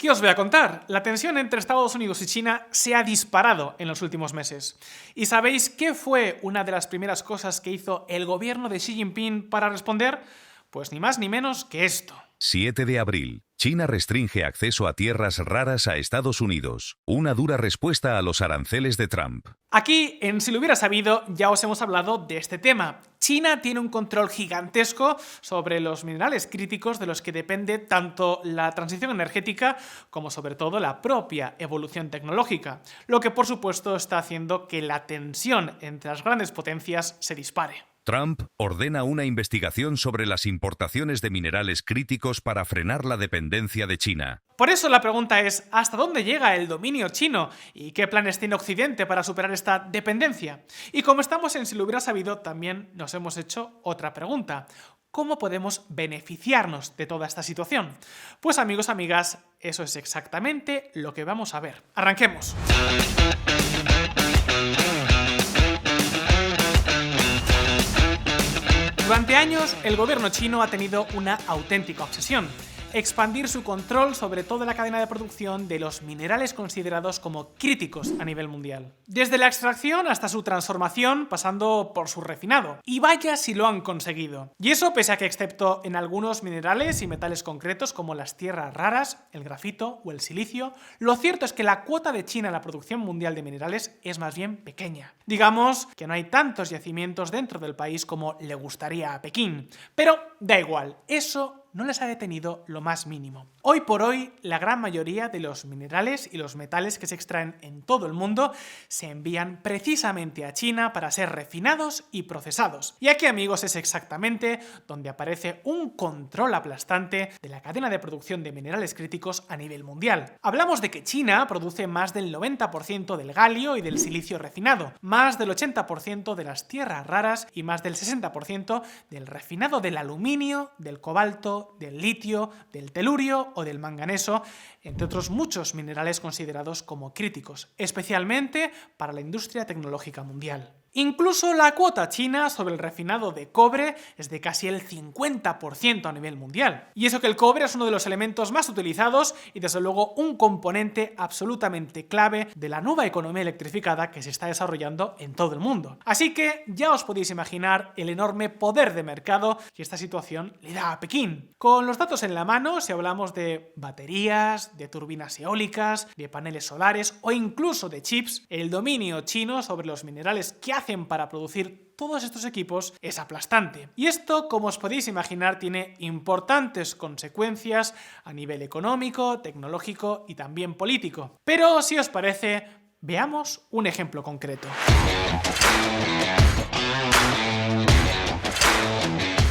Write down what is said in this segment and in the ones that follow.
¿Qué os voy a contar? La tensión entre Estados Unidos y China se ha disparado en los últimos meses. ¿Y sabéis qué fue una de las primeras cosas que hizo el gobierno de Xi Jinping para responder? Pues ni más ni menos que esto. 7 de abril. China restringe acceso a tierras raras a Estados Unidos. Una dura respuesta a los aranceles de Trump. Aquí, en Si lo hubiera sabido, ya os hemos hablado de este tema. China tiene un control gigantesco sobre los minerales críticos de los que depende tanto la transición energética como sobre todo la propia evolución tecnológica, lo que por supuesto está haciendo que la tensión entre las grandes potencias se dispare. Trump ordena una investigación sobre las importaciones de minerales críticos para frenar la dependencia de China. Por eso la pregunta es, ¿hasta dónde llega el dominio chino? ¿Y qué planes tiene Occidente para superar esta dependencia? Y como estamos en Si lo hubiera sabido, también nos hemos hecho otra pregunta. ¿Cómo podemos beneficiarnos de toda esta situación? Pues amigos, amigas, eso es exactamente lo que vamos a ver. ¡Arranquemos! Durante años, el gobierno chino ha tenido una auténtica obsesión: expandir su control sobre toda la cadena de producción de los minerales considerados como críticos a nivel mundial. Desde la extracción hasta su transformación, pasando por su refinado. Y vaya si lo han conseguido. Y eso pese a que, excepto en algunos minerales y metales concretos como las tierras raras, el grafito o el silicio, lo cierto es que la cuota de China en la producción mundial de minerales es más bien pequeña. Digamos que no hay tantos yacimientos dentro del país como le gustaría a Pekín. Pero da igual, eso no les ha detenido lo más mínimo. Hoy por hoy, la gran mayoría de los minerales y los metales que se extraen en todo el mundo se envían precisamente a China para ser refinados y procesados. Y aquí, amigos, es exactamente donde aparece un control aplastante de la cadena de producción de minerales críticos a nivel mundial. Hablamos de que China produce más del 90% del galio y del silicio refinado, más del 80% de las tierras raras y más del 60% del refinado del aluminio, del cobalto, del litio, del telurio o del manganeso, entre otros muchos minerales considerados como críticos, especialmente para la industria tecnológica mundial. Incluso la cuota china sobre el refinado de cobre es de casi el 50% a nivel mundial. Y eso que el cobre es uno de los elementos más utilizados y desde luego un componente absolutamente clave de la nueva economía electrificada que se está desarrollando en todo el mundo. Así que ya os podéis imaginar el enorme poder de mercado que esta situación le da a Pekín. Con los datos en la mano, si hablamos de baterías, de turbinas eólicas, de paneles solares o incluso de chips, el dominio chino sobre los minerales que hacen para producir todos estos equipos es aplastante. Y esto, como os podéis imaginar, tiene importantes consecuencias a nivel económico, tecnológico y también político. Pero si os parece, veamos un ejemplo concreto.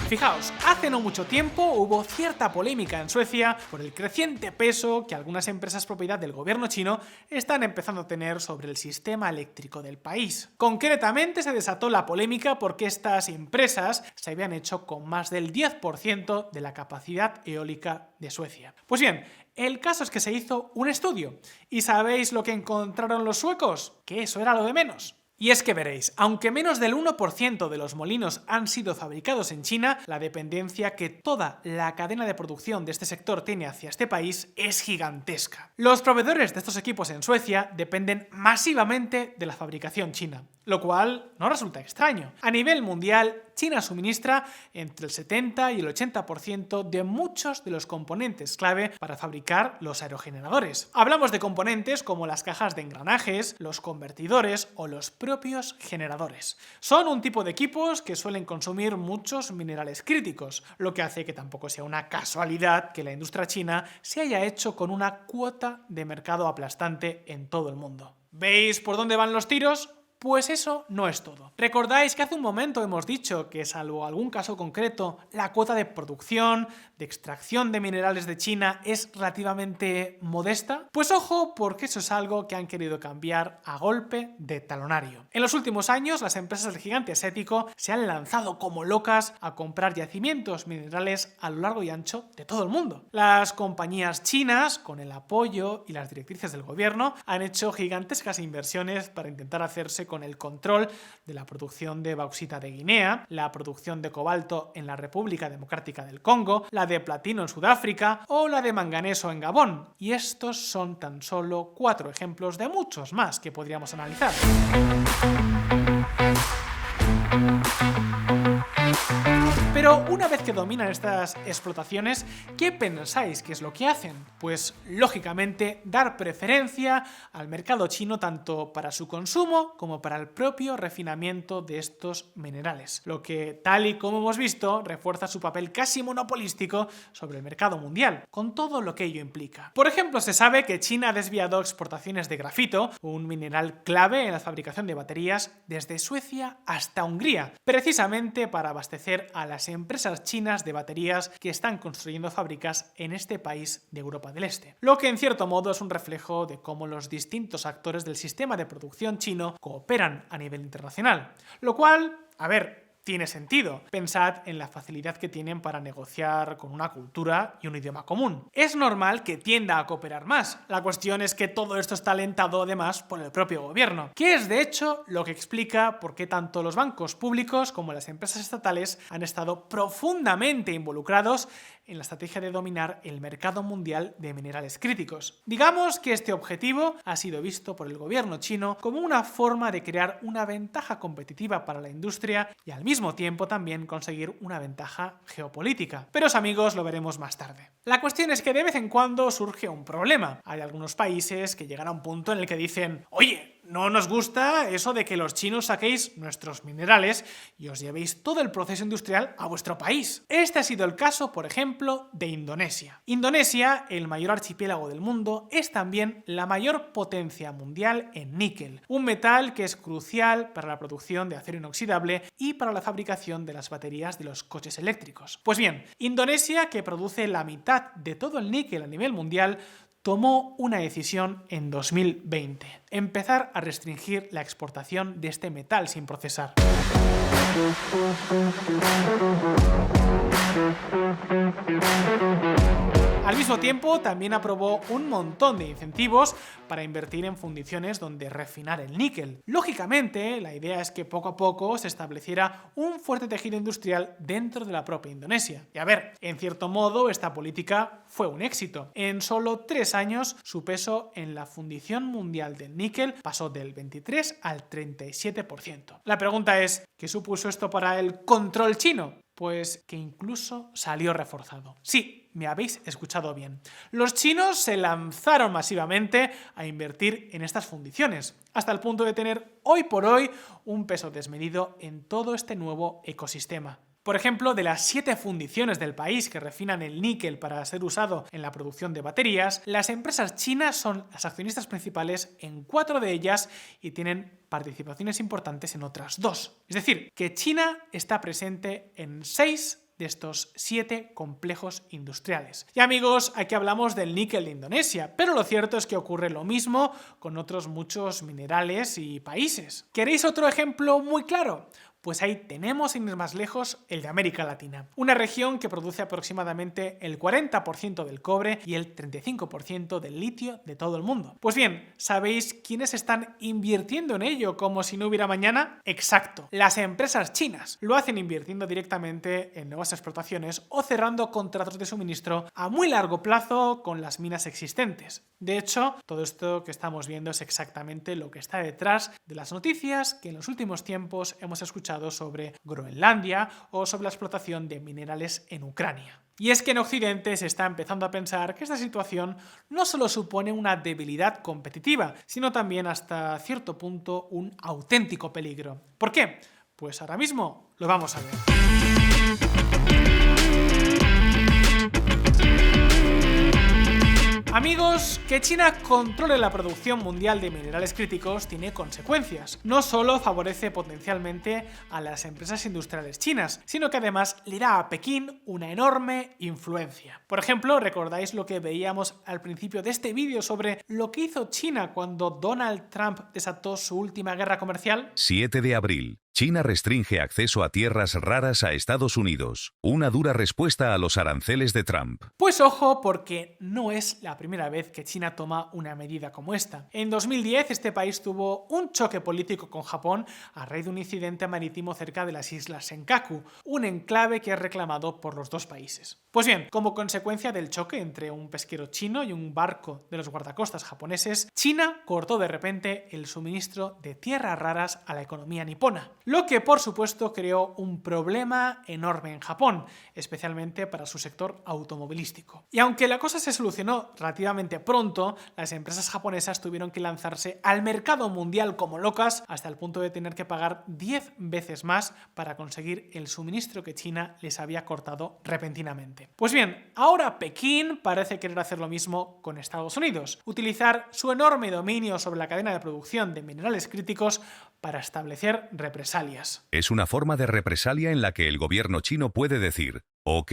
Fijaos, hace no mucho tiempo hubo cierta polémica en Suecia por el creciente peso que algunas empresas propiedad del gobierno chino están empezando a tener sobre el sistema eléctrico del país. Concretamente se desató la polémica porque estas empresas se habían hecho con más del 10% de la capacidad eólica de Suecia. Pues bien, el caso es que se hizo un estudio. ¿Y sabéis lo que encontraron los suecos? Que eso era lo de menos. Y es que veréis, aunque menos del 1% de los molinos han sido fabricados en China, la dependencia que toda la cadena de producción de este sector tiene hacia este país es gigantesca. Los proveedores de estos equipos en Suecia dependen masivamente de la fabricación china, lo cual no resulta extraño. A nivel mundial, China suministra entre el 70 y el 80% de muchos de los componentes clave para fabricar los aerogeneradores. Hablamos de componentes como las cajas de engranajes, los convertidores o los propios generadores. Son un tipo de equipos que suelen consumir muchos minerales críticos, lo que hace que tampoco sea una casualidad que la industria china se haya hecho con una cuota de mercado aplastante en todo el mundo. ¿Veis por dónde van los tiros? Pues eso no es todo. ¿Recordáis que hace un momento hemos dicho que, salvo algún caso concreto, la cuota de producción, de extracción de minerales de China es relativamente modesta? Pues ojo, porque eso es algo que han querido cambiar a golpe de talonario. En los últimos años, las empresas del gigante asiático se han lanzado como locas a comprar yacimientos minerales a lo largo y ancho de todo el mundo. Las compañías chinas, con el apoyo y las directrices del gobierno, han hecho gigantescas inversiones para intentar hacerse con el control de la producción de bauxita de Guinea, la producción de cobalto en la República Democrática del Congo, la de platino en Sudáfrica o la de manganeso en Gabón. Y estos son tan solo 4 ejemplos de muchos más que podríamos analizar. Pero una vez que dominan estas explotaciones, ¿qué pensáis que es lo que hacen? Pues, lógicamente, dar preferencia al mercado chino tanto para su consumo como para el propio refinamiento de estos minerales, lo que, tal y como hemos visto, refuerza su papel casi monopolístico sobre el mercado mundial, con todo lo que ello implica. Por ejemplo, se sabe que China ha desviado exportaciones de grafito, un mineral clave en la fabricación de baterías, desde Suecia hasta Hungría, precisamente para abastecer a las empresas chinas de baterías que están construyendo fábricas en este país de Europa del Este. Lo que en cierto modo es un reflejo de cómo los distintos actores del sistema de producción chino cooperan a nivel internacional. Lo cual, tiene sentido. Pensad en la facilidad que tienen para negociar con una cultura y un idioma común. Es normal que tienda a cooperar más. La cuestión es que todo esto está alentado además por el propio gobierno, que es de hecho lo que explica por qué tanto los bancos públicos como las empresas estatales han estado profundamente involucrados en la estrategia de dominar el mercado mundial de minerales críticos. Digamos que este objetivo ha sido visto por el gobierno chino como una forma de crear una ventaja competitiva para la industria y al mismo tiempo también conseguir una ventaja geopolítica. Pero amigos, lo veremos más tarde. La cuestión es que de vez en cuando surge un problema. Hay algunos países que llegan a un punto en el que dicen: oye, no nos gusta eso de que los chinos saquéis nuestros minerales y os llevéis todo el proceso industrial a vuestro país. Este ha sido el caso, por ejemplo, de Indonesia. Indonesia, el mayor archipiélago del mundo, es también la mayor potencia mundial en níquel, un metal que es crucial para la producción de acero inoxidable y para la fabricación de las baterías de los coches eléctricos. Pues bien, Indonesia, que produce la mitad de todo el níquel a nivel mundial, tomó una decisión en 2020: empezar a restringir la exportación de este metal sin procesar. Al mismo tiempo, también aprobó un montón de incentivos para invertir en fundiciones donde refinar el níquel. Lógicamente, la idea es que poco a poco se estableciera un fuerte tejido industrial dentro de la propia Indonesia. Y en cierto modo, esta política fue un éxito. En solo 3 años, su peso en la fundición mundial del níquel pasó del 23 al 37%. La pregunta es, ¿qué supuso esto para el control chino? Pues que incluso salió reforzado. Sí, me habéis escuchado bien. Los chinos se lanzaron masivamente a invertir en estas fundiciones, hasta el punto de tener hoy por hoy un peso desmedido en todo este nuevo ecosistema. Por ejemplo, de las 7 fundiciones del país que refinan el níquel para ser usado en la producción de baterías, las empresas chinas son las accionistas principales en 4 de ellas y tienen participaciones importantes en otras 2. Es decir, que China está presente en 6 de estos 7 complejos industriales. Y amigos, aquí hablamos del níquel de Indonesia, pero lo cierto es que ocurre lo mismo con otros muchos minerales y países. ¿Queréis otro ejemplo muy claro? Pues ahí tenemos, sin ir más lejos, el de América Latina, una región que produce aproximadamente el 40% del cobre y el 35% del litio de todo el mundo. Pues bien, ¿sabéis quiénes están invirtiendo en ello como si no hubiera mañana? Exacto, las empresas chinas. Lo hacen invirtiendo directamente en nuevas explotaciones o cerrando contratos de suministro a muy largo plazo con las minas existentes. De hecho, todo esto que estamos viendo es exactamente lo que está detrás de las noticias que en los últimos tiempos hemos escuchado sobre Groenlandia o sobre la explotación de minerales en Ucrania. Y es que en Occidente se está empezando a pensar que esta situación no solo supone una debilidad competitiva, sino también hasta cierto punto un auténtico peligro. ¿Por qué? Pues ahora mismo lo vamos a ver. Amigos, que China controle la producción mundial de minerales críticos tiene consecuencias. No solo favorece potencialmente a las empresas industriales chinas, sino que además le da a Pekín una enorme influencia. Por ejemplo, ¿recordáis lo que veíamos al principio de este vídeo sobre lo que hizo China cuando Donald Trump desató su última guerra comercial? 7 de abril. China restringe acceso a tierras raras a Estados Unidos. Una dura respuesta a los aranceles de Trump. Pues ojo, porque no es la primera vez que China toma una medida como esta. En 2010 este país tuvo un choque político con Japón a raíz de un incidente marítimo cerca de las islas Senkaku, un enclave que es reclamado por los dos países. Pues bien, como consecuencia del choque entre un pesquero chino y un barco de los guardacostas japoneses, China cortó de repente el suministro de tierras raras a la economía nipona, lo que por supuesto creó un problema enorme en Japón, especialmente para su sector automovilístico. Y aunque la cosa se solucionó relativamente pronto, las empresas japonesas tuvieron que lanzarse al mercado mundial como locas hasta el punto de tener que pagar 10 veces más para conseguir el suministro que China les había cortado repentinamente. Pues bien, ahora Pekín parece querer hacer lo mismo con Estados Unidos, utilizar su enorme dominio sobre la cadena de producción de minerales críticos para establecer represalias. Es una forma de represalia en la que el gobierno chino puede decir, ok,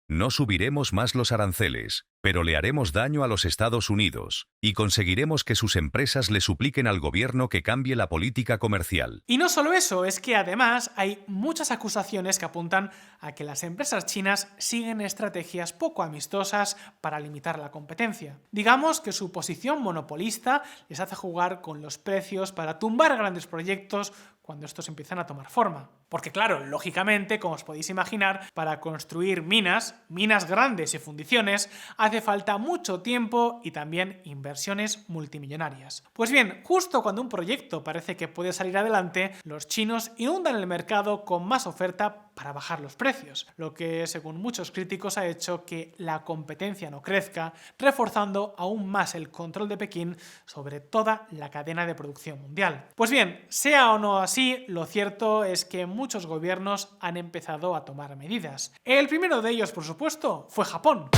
no subiremos más los aranceles, pero le haremos daño a los Estados Unidos, y conseguiremos que sus empresas le supliquen al gobierno que cambie la política comercial. Y no solo eso, es que además hay muchas acusaciones que apuntan a que las empresas chinas siguen estrategias poco amistosas para limitar la competencia. Digamos que su posición monopolista les hace jugar con los precios para tumbar grandes proyectos cuando estos empiezan a tomar forma. Porque claro, lógicamente, como os podéis imaginar, para construir minas grandes y fundiciones, hace falta mucho tiempo y también inversiones multimillonarias. Pues bien, justo cuando un proyecto parece que puede salir adelante, los chinos inundan el mercado con más oferta para bajar los precios, lo que, según muchos críticos, ha hecho que la competencia no crezca, reforzando aún más el control de Pekín sobre toda la cadena de producción mundial. Pues bien, sea o no así, lo cierto es que muchos gobiernos han empezado a tomar medidas. El primero de ellos, por supuesto, fue Japón.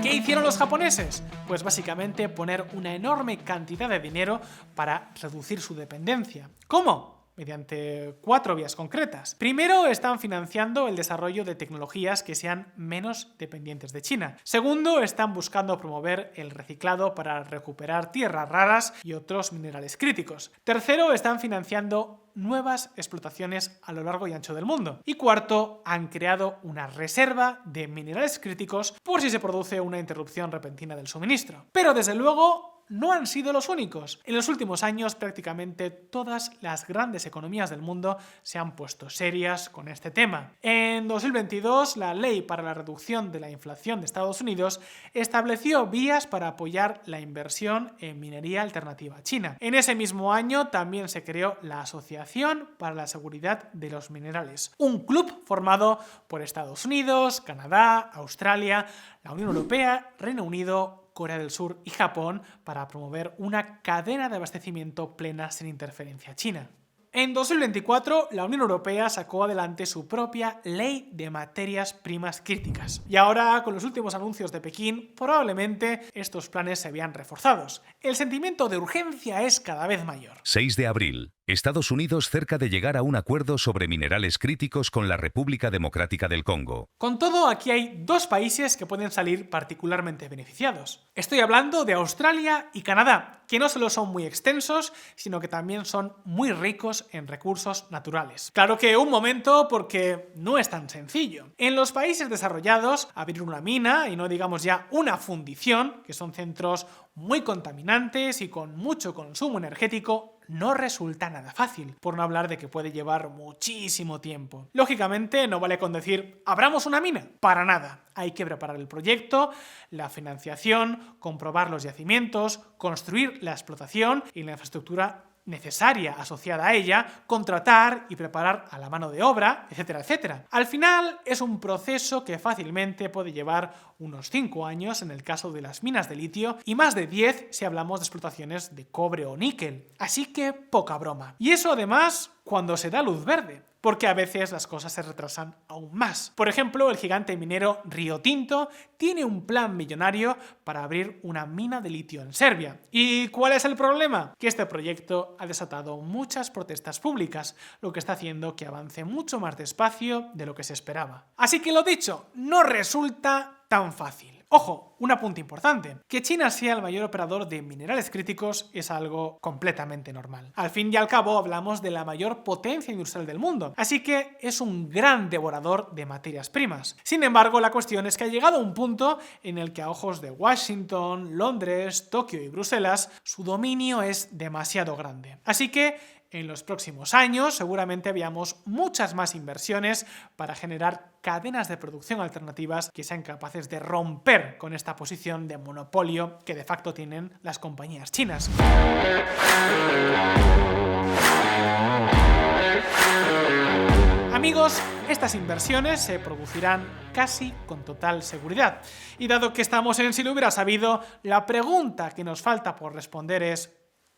¿Qué hicieron los japoneses? Pues básicamente poner una enorme cantidad de dinero para reducir su dependencia. ¿Cómo? Mediante 4 vías concretas. Primero, están financiando el desarrollo de tecnologías que sean menos dependientes de China. Segundo, están buscando promover el reciclado para recuperar tierras raras y otros minerales críticos. Tercero, están financiando nuevas explotaciones a lo largo y ancho del mundo. Y cuarto, han creado una reserva de minerales críticos por si se produce una interrupción repentina del suministro. Pero desde luego, no han sido los únicos. En los últimos años, prácticamente todas las grandes economías del mundo se han puesto serias con este tema. En 2022, la Ley para la Reducción de la Inflación de Estados Unidos estableció vías para apoyar la inversión en minería alternativa a China. En ese mismo año también se creó la Asociación para la Seguridad de los Minerales, un club formado por Estados Unidos, Canadá, Australia, la Unión Europea, Reino Unido, Corea del Sur y Japón para promover una cadena de abastecimiento plena sin interferencia china. En 2024, la Unión Europea sacó adelante su propia Ley de Materias Primas Críticas. Y ahora, con los últimos anuncios de Pekín, probablemente estos planes se vean reforzados. El sentimiento de urgencia es cada vez mayor. 6 de abril. Estados Unidos cerca de llegar a un acuerdo sobre minerales críticos con la República Democrática del Congo. Con todo, aquí hay 2 países que pueden salir particularmente beneficiados. Estoy hablando de Australia y Canadá, que no solo son muy extensos, sino que también son muy ricos en recursos naturales. Claro que un momento, porque no es tan sencillo. En los países desarrollados, abrir una mina, y no digamos ya una fundición, que son centros muy contaminantes y con mucho consumo energético, no resulta nada fácil, por no hablar de que puede llevar muchísimo tiempo. Lógicamente, no vale con decir «abramos una mina», para nada. Hay que preparar el proyecto, la financiación, comprobar los yacimientos, construir la explotación y la infraestructura necesaria asociada a ella, contratar y preparar a la mano de obra, etcétera, etcétera. Al final es un proceso que fácilmente puede llevar unos 5 años en el caso de las minas de litio y más de 10 si hablamos de explotaciones de cobre o níquel. Así que poca broma. Y eso además cuando se da luz verde, porque a veces las cosas se retrasan aún más. Por ejemplo, el gigante minero Rio Tinto tiene un plan millonario para abrir una mina de litio en Serbia. ¿Y cuál es el problema? Que este proyecto ha desatado muchas protestas públicas, lo que está haciendo que avance mucho más despacio de lo que se esperaba. Así que lo dicho, no resulta tan fácil. Ojo, un apunte importante. Que China sea el mayor operador de minerales críticos es algo completamente normal. Al fin y al cabo hablamos de la mayor potencia industrial del mundo, así que es un gran devorador de materias primas. Sin embargo, la cuestión es que ha llegado a un punto en el que a ojos de Washington, Londres, Tokio y Bruselas, su dominio es demasiado grande. Así que en los próximos años seguramente veamos muchas más inversiones para generar cadenas de producción alternativas que sean capaces de romper con esta posición de monopolio que de facto tienen las compañías chinas. Amigos, estas inversiones se producirán casi con total seguridad. Y dado que estamos en Si lo hubiera sabido, la pregunta que nos falta por responder es: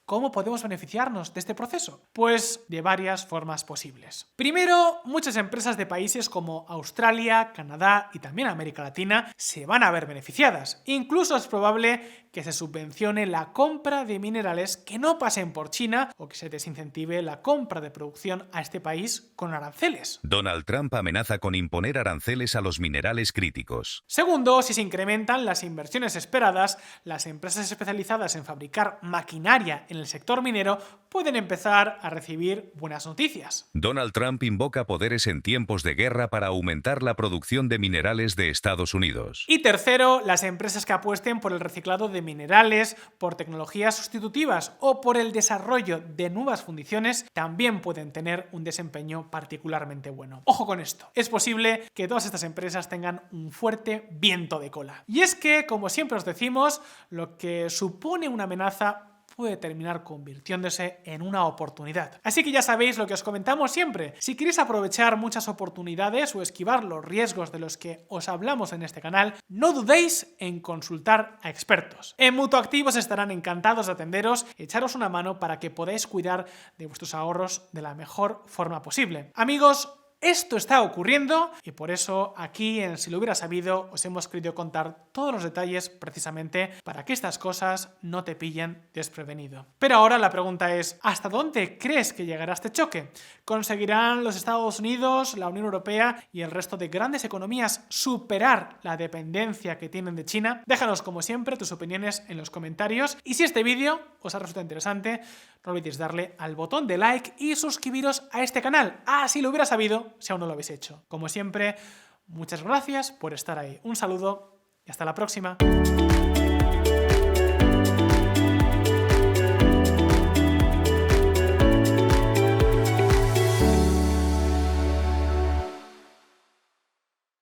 ¿cómo podemos beneficiarnos de este proceso? Pues de varias formas posibles. Primero, muchas empresas de países como Australia, Canadá y también América Latina se van a ver beneficiadas. Incluso es probable que se subvencione la compra de minerales que no pasen por China o que se desincentive la compra de producción a este país con aranceles. Donald Trump amenaza con imponer aranceles a los minerales críticos. Segundo, si se incrementan las inversiones esperadas, las empresas especializadas en fabricar maquinaria en el sector minero pueden empezar a recibir buenas noticias. Donald Trump invoca poderes en tiempos de guerra para aumentar la producción de minerales de Estados Unidos. Y tercero, las empresas que apuesten por el reciclado de minerales, por tecnologías sustitutivas o por el desarrollo de nuevas fundiciones también pueden tener un desempeño particularmente bueno. Ojo con esto, es posible que todas estas empresas tengan un fuerte viento de cola. Y es que, como siempre os decimos, lo que supone una amenaza puede terminar convirtiéndose en una oportunidad. Así que ya sabéis lo que os comentamos siempre. Si queréis aprovechar muchas oportunidades o esquivar los riesgos de los que os hablamos en este canal, no dudéis en consultar a expertos. En Mutuactivos estarán encantados de atenderos y echaros una mano para que podáis cuidar de vuestros ahorros de la mejor forma posible. Amigos, esto está ocurriendo y por eso aquí en Si lo hubiera sabido os hemos querido contar todos los detalles precisamente para que estas cosas no te pillen desprevenido. Pero ahora la pregunta es: ¿hasta dónde crees que llegará este choque? ¿Conseguirán los Estados Unidos, la Unión Europea y el resto de grandes economías superar la dependencia que tienen de China? Déjanos como siempre tus opiniones en los comentarios y si este vídeo os ha resultado interesante, no olvidéis darle al botón de like y suscribiros a este canal. Si lo hubiera sabido, si aún no lo habéis hecho. Como siempre, muchas gracias por estar ahí. Un saludo y hasta la próxima.